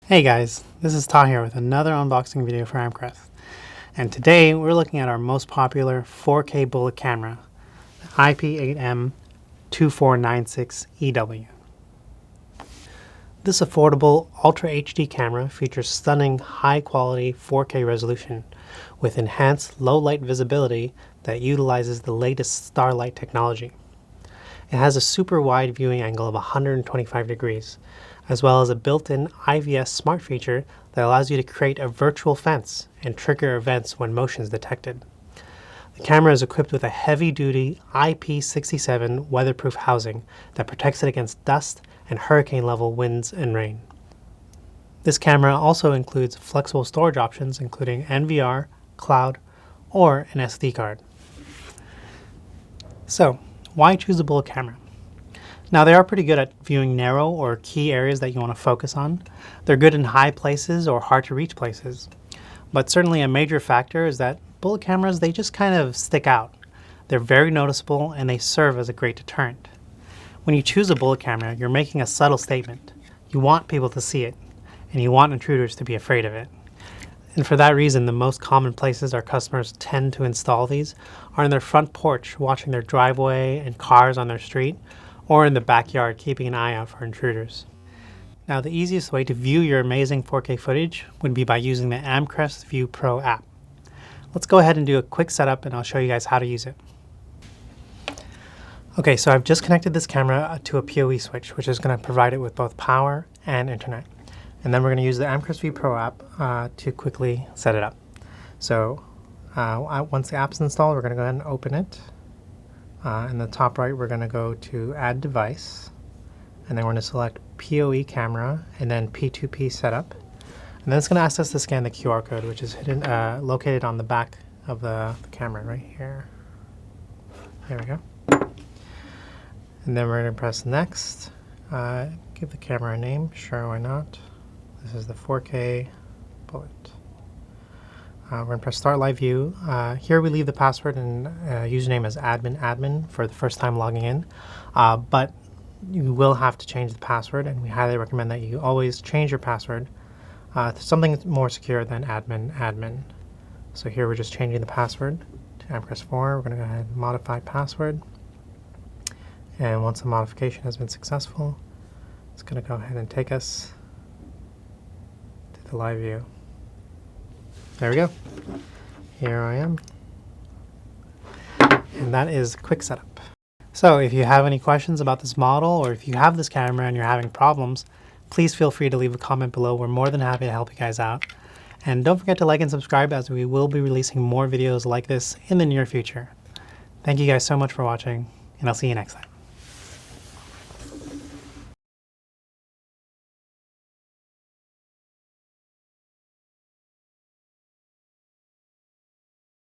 Hey guys, this is Ta here with another unboxing video for Amcrest. And today we're looking at our most popular 4K bullet camera, the IP8M-2496EW. This affordable Ultra HD camera features stunning high quality 4K resolution with enhanced low light visibility that utilizes the latest starlight technology. It has a super wide viewing angle of 125 degrees, as well as a built-in IVS smart feature that allows you to create a virtual fence and trigger events when motion is detected. The camera is equipped with a heavy-duty IP67 weatherproof housing that protects it against dust and hurricane-level winds and rain. This camera also includes flexible storage options including NVR, cloud, or an SD card. So, why choose a bullet camera? Now, they are pretty good at viewing narrow or key areas that you want to focus on. They're good in high places or hard to reach places. But certainly a major factor is that bullet cameras, they just kind of stick out. They're very noticeable and they serve as a great deterrent. When you choose a bullet camera, you're making a subtle statement. You want people to see it, and you want intruders to be afraid of it. And for that reason, the most common places our customers tend to install these are in their front porch, watching their driveway and cars on their street, or in the backyard, keeping an eye out for intruders. Now, the easiest way to view your amazing 4K footage would be by using the Amcrest View Pro app. Let's go ahead and do a quick setup and I'll show you guys how to use it. Okay, so I've just connected this camera to a POE switch, which is going to provide it with both power and internet. And then we're going to use the Amcrest View Pro app to quickly set it up. So once the app's installed, we're going to go ahead and open it. In the top right, we're going to go to Add Device, and then we're going to select POE Camera, and then P2P Setup. And then it's going to ask us to scan the QR code, which is hidden, located on the back of the camera right here. There we go. And then we're going to press Next. Give the camera a name. Sure, why not? This is the 4K bullet. We're going to press Start Live View. Here we leave the password and username as admin for the first time logging in, but you will have to change the password, and we highly recommend that you always change your password to something more secure than admin. So here we're just changing the password to Amcrest 4. We're going to go ahead and modify password, and once the modification has been successful, it's going to go ahead and take us to the live view. There we go. Here I am. And that is quick setup. So if you have any questions about this model, or if you have this camera and you're having problems, please feel free to leave a comment below. We're more than happy to help you guys out. And don't forget to like and subscribe, as we will be releasing more videos like this in the near future. Thank you guys so much for watching, and I'll see you next time.